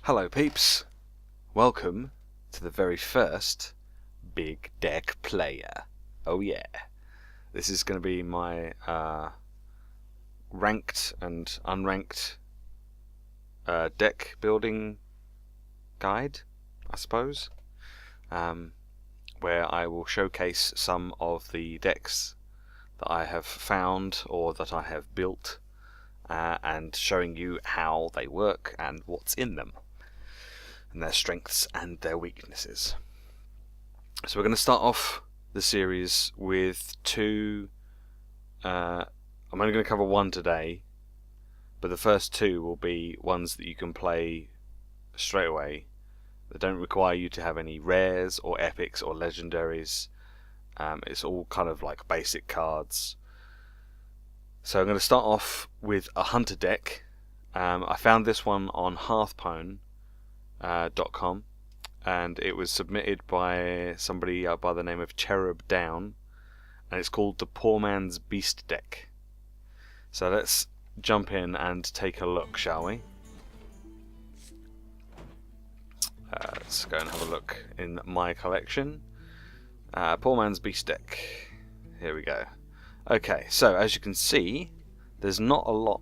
Hello peeps, welcome to the very first Big Deck Playa. Oh yeah, this is going to be my ranked and unranked deck building guide, I suppose, where I will showcase some of the decks that I have found or that I have built and showing you how they work and what's in them, and their strengths and their weaknesses. So we're going to start off the series with two. I'm only going to cover one today, but the first two will be ones that you can play straight away. They don't require you to have any rares or epics or legendaries. It's all kind of like basic cards. So I'm going to start off with a hunter deck. I found this one on Hearthstone. .com, and it was submitted by somebody by the name of Cherub Down, and it's called the Poorman's Beast Deck. So let's jump in and take a look, shall we? Let's go and have a look in my collection. Poorman's Beast Deck. Here we go. Okay, so as you can see, there's not a lot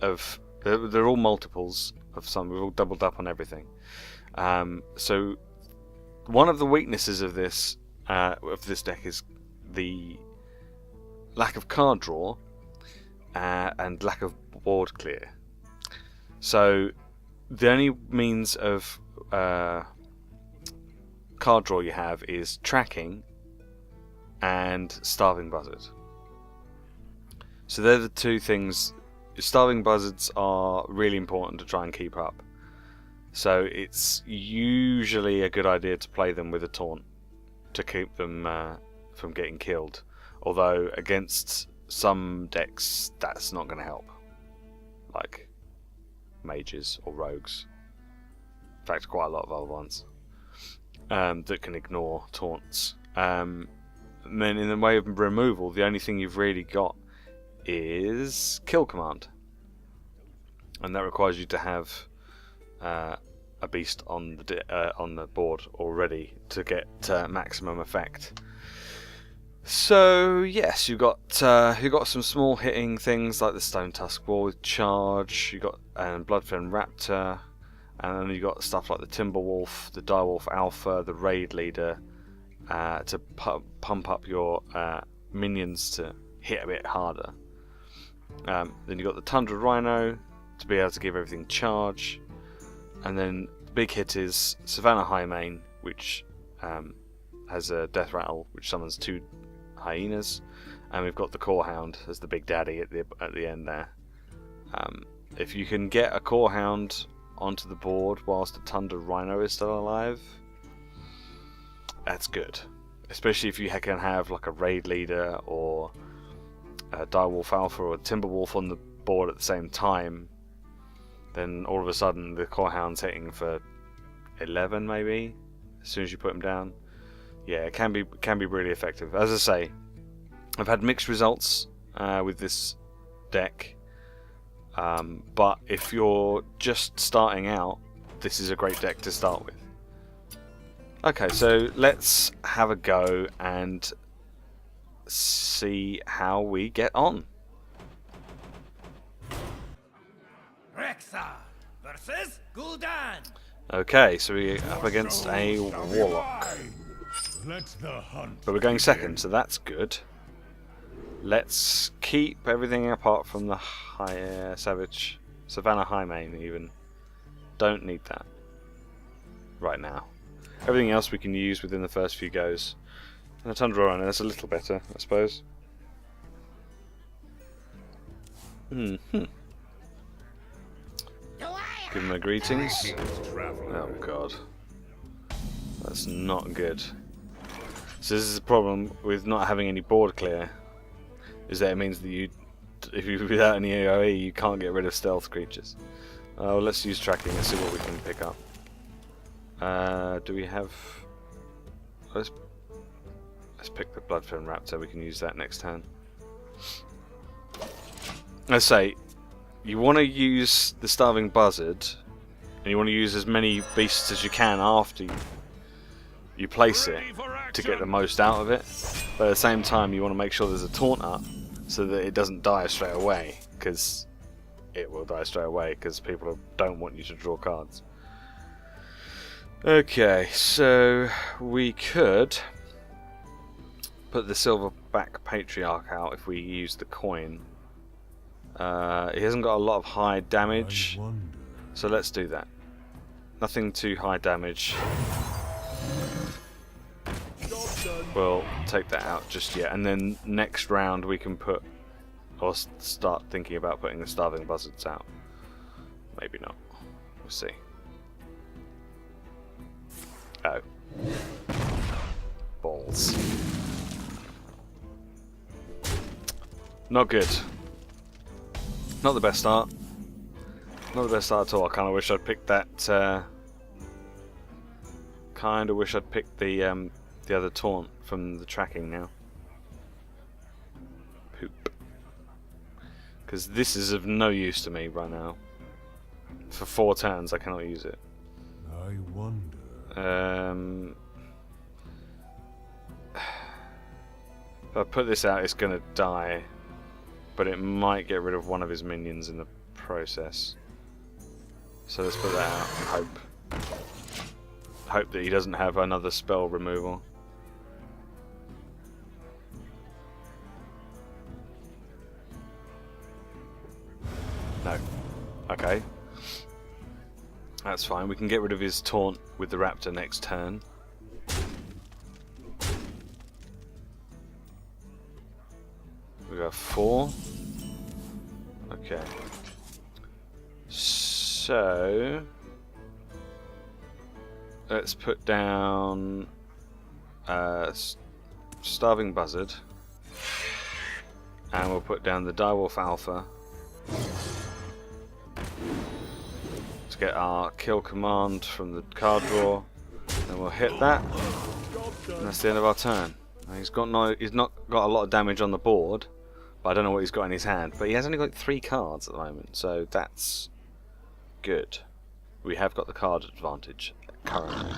of. They're all multiples of some. We've all doubled up on everything. So one of the weaknesses of this deck is the lack of card draw and lack of board clear. So the only means of card draw you have is tracking and starving buzzard. So they're the two things. Starving buzzards are really important to try and keep up, so it's usually a good idea to play them with a taunt to keep them from getting killed, although against some decks that's not going to help, like mages or rogues. In fact, quite a lot of other ones that can ignore taunts. And then in the way of removal, the only thing you've really got is kill command, and that requires you to have a beast on the board already to get maximum effect. So yes, you got some small hitting things like the Stone Tusk Wall with charge. You got Bloodfen Raptor, and then you got stuff like the Timberwolf, the Direwolf Alpha, the Raid Leader to pump up your minions to hit a bit harder. Then you got the Tundra Rhino to be able to give everything charge, and then the big hit is Savannah Highmane, which has a death rattle which summons two hyenas, and we've got the Core Hound as the big daddy at the end there. If you can get a Core Hound onto the board whilst the Tundra Rhino is still alive, that's good, especially if you can have like a Raid Leader or a Direwolf Alpha or a Timberwolf on the board at the same time. Then all of a sudden the Core Hound's hitting for 11 maybe as soon as you put him down. Yeah, it can be really effective. As I say, I've had mixed results with this deck, but if you're just starting out, this is a great deck to start with. Okay, so let's have a go and see how we get on. Rexa versus Gul'dan. Okay, so we're up against a Warlock. But we're going second, so that's good. Let's keep everything apart from the Savannah Highmane even. Don't need that right now. Everything else we can use within the first few goes. And a Tundra Rhino, that's a little better, I suppose. Give him my greetings. Oh god. That's not good. So this is the problem with not having any board clear, is that it means that if you without any AoE you can't get rid of stealth creatures. Oh, let's use tracking and see what we can pick up. Do we have... Let's pick the Bloodfen Raptor, we can use that next turn. Let's say, you want to use the Starving Buzzard, and you want to use as many beasts as you can after you place it to get the most out of it. But at the same time, you want to make sure there's a taunt up so that it doesn't die straight away, because it will die straight away because people don't want you to draw cards. Okay, so we could put the Silverback Patriarch out if we use the coin. He hasn't got a lot of high damage, so let's do that. Nothing too high damage. We'll take that out just yet, and then next round we can put, or start thinking about putting the Starving Buzzards out. Maybe not. We'll see. Oh. Balls. Not good. Not the best start. Not the best start at all. I kind of wish I'd picked that. Kind of wish I'd picked the other taunt from the tracking now. Poop. Because this is of no use to me right now. For 4 turns, I cannot use it. I wonder. If I put this out, it's going to die. But it might get rid of one of his minions in the process. So let's put that out and hope. Hope that he doesn't have another spell removal. No. Okay. That's fine. We can get rid of his taunt with the raptor next turn. We got 4. Okay. So let's put down Starving Buzzard, and we'll put down the Direwolf Alpha to get our kill command from the card draw. Then we'll hit that, and that's the end of our turn. Now he's not got a lot of damage on the board, but I don't know what he's got in his hand. But he has only got 3 cards at the moment, so that's good. We have got the card advantage currently.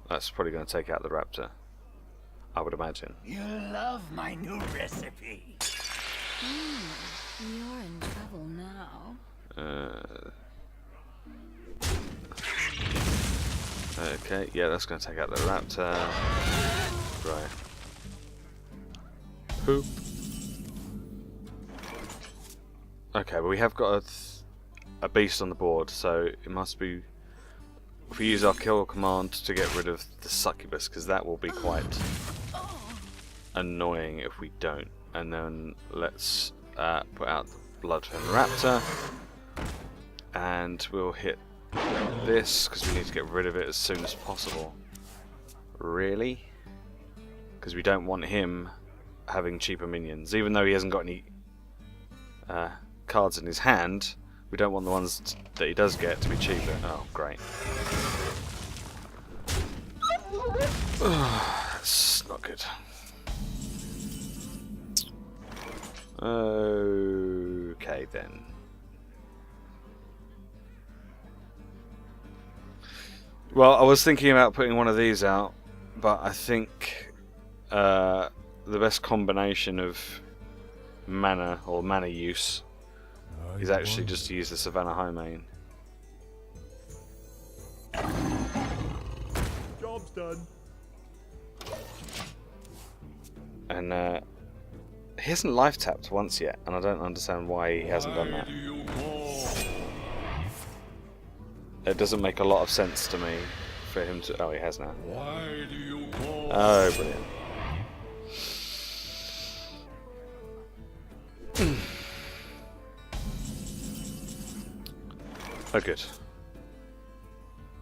That's probably going to take out the raptor, I would imagine. You love my new recipe. You're in trouble now. Okay, yeah, that's going to take out the raptor. Right. Poop. Okay, but we have got a beast on the board, so it must be. If we use our kill command to get rid of the succubus, because that will be quite annoying if we don't. And then let's put out the Bloodfen Raptor, and we'll hit this because we need to get rid of it as soon as possible. Really? Because we don't want him having cheaper minions, even though he hasn't got any cards in his hand. We don't want the ones that he does get to be cheaper. Oh, great. That's not good. Okay then. Well, I was thinking about putting one of these out, but I think the best combination of mana or mana use is actually just to use the Savannah Homane. Job's done. And he hasn't life tapped once yet, and I don't understand why he hasn't done that. It doesn't make a lot of sense to me for him to. Oh, he has now. Oh, brilliant. Oh, good.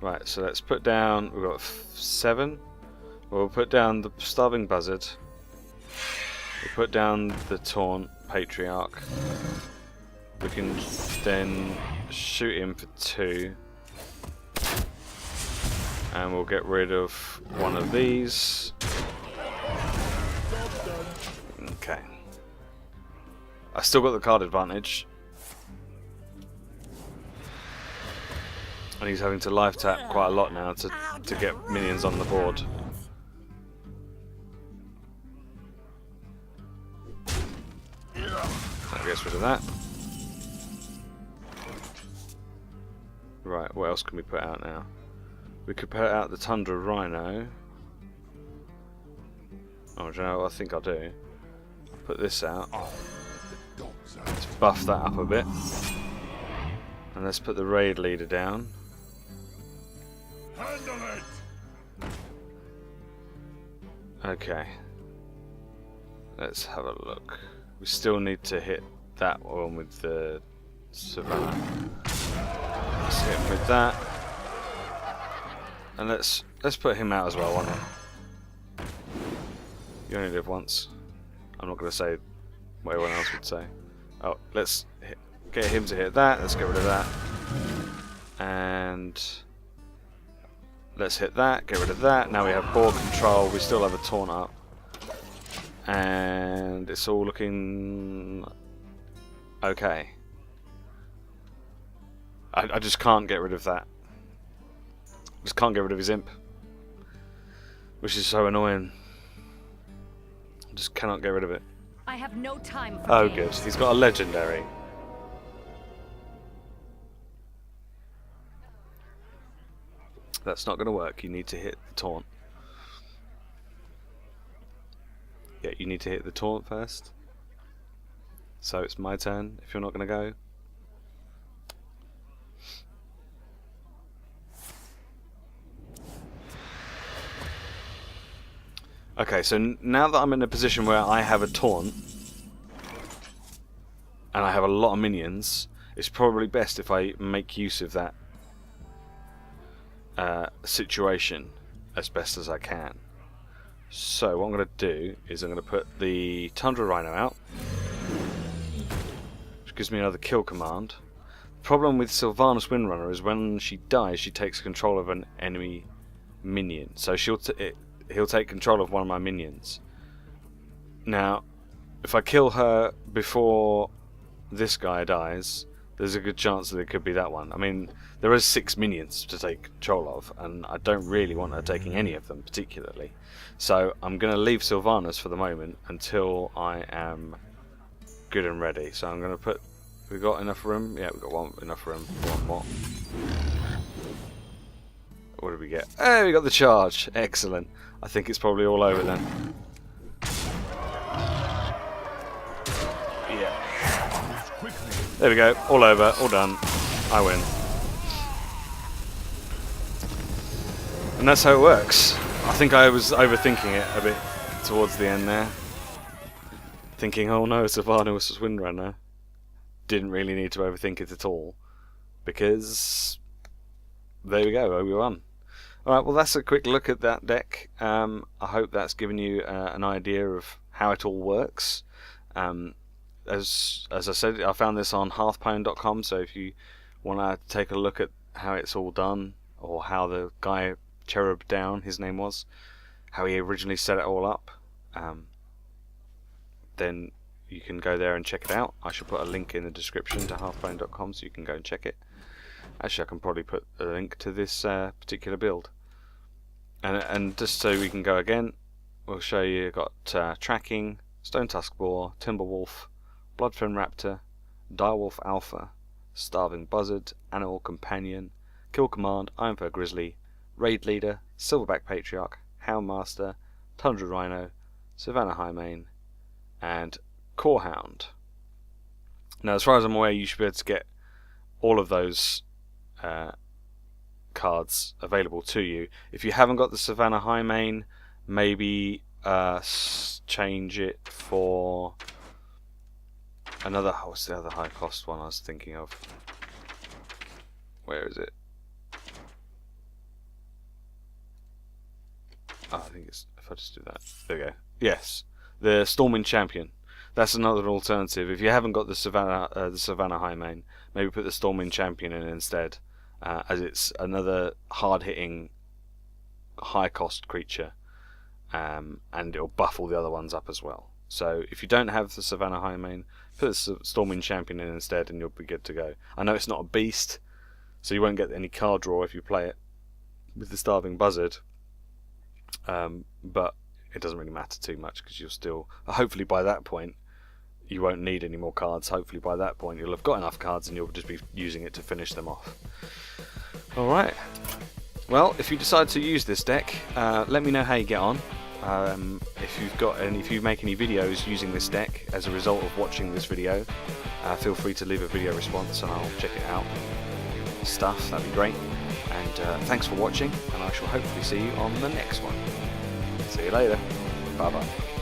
Right, so let's put down. We've got 7. We'll put down the Starving Buzzard. We'll put down the Taunt Patriarch. We can then shoot him for 2. And we'll get rid of one of these. Okay. I still got the card advantage. And he's having to life tap quite a lot now to get minions on the board. That gets rid of that. Right, what else can we put out now? We could put out the Tundra Rhino. Oh, do you know what I think I'll do? I'll put this out. Let's buff that up a bit. And let's put the raid leader down. Okay. Let's have a look. We still need to hit that one with the Savannah. Let's hit him with that. And let's put him out as well, why not? You only live once. I'm not going to say what everyone else would say. Oh, let's get him to hit that. Let's get rid of that. And let's hit that, get rid of that. Now we have board control. We still have a taunt up. And it's all looking okay. I just can't get rid of that. Just can't get rid of his imp. Which is so annoying. Just cannot get rid of it. I have no time for Oh games. good, he's got a legendary. That's not going to work, you need to hit the taunt. Yeah, you need to hit the taunt first. So it's my turn if you're not going to go. Okay, so now that I'm in a position where I have a taunt and I have a lot of minions, it's probably best if I make use of that situation as best as I can. So what I'm going to do is I'm going to put the Tundra Rhino out, which gives me another kill command. The problem with Sylvanas Windrunner is when she dies, she takes control of an enemy minion. So he'll take control of one of my minions. Now, if I kill her before this guy dies, there's a good chance that it could be that one. I mean, there is 6 minions to take control of, and I don't really want her taking any of them particularly. So I'm going to leave Sylvanas for the moment until I am good and ready. So I'm going to put... We've got enough room? Yeah, we've got enough room for one more. What did we get? Oh, we got the charge. Excellent. I think it's probably all over then. Yeah. There we go. All over. All done. I win. And that's how it works. I think I was overthinking it a bit towards the end there. Thinking, oh no, Savannah was Windrunner. Didn't really need to overthink it at all. Because there we go, we won. Alright, well that's a quick look at that deck. I hope that's given you an idea of how it all works. As I said, I found this on hearthstone.com, so if you want to take a look at how it's all done, or how the guy Cherub Down, his name was, how he originally set it all up, then you can go there and check it out. I shall put a link in the description to hearthstone.com so you can go and check it. Actually, I can probably put a link to this particular build. And just so we can go again, we'll show you got Tracking, Stone Tusk Boar, Timberwolf, Bloodfen Raptor, Direwolf Alpha, Starving Buzzard, Animal Companion, Kill Command, Ironfur Grizzly, Raid Leader, Silverback Patriarch, Houndmaster, Tundra Rhino, Savannah Highmane, and Corehound. Now, as far as I'm aware, you should be able to get all of those cards available to you. If you haven't got the Savannah Highmane, maybe change it for another. What's the other high cost one I was thinking of? Where is it? Oh, I think it's, if I just do that, there we go. Yes, the Storming Champion. That's another alternative. If you haven't got the Savannah Highmane, maybe put the Storming Champion in instead, as it's another hard-hitting, high-cost creature, and it'll buff all the other ones up as well. So if you don't have the Savannah Highmane, put the Stormwind Champion in instead and you'll be good to go. I know it's not a beast, so you won't get any card draw if you play it with the Starving Buzzard, but it doesn't really matter too much because you'll still, hopefully by that point, you won't need any more cards. Hopefully by that point you'll have got enough cards and you'll just be using it to finish them off. Alright, well, if you decide to use this deck, let me know how you get on. If you make any videos using this deck as a result of watching this video, feel free to leave a video response and I'll check it out. Stuff, that'd be great. And thanks for watching, and I shall hopefully see you on the next one. See you later. Bye bye.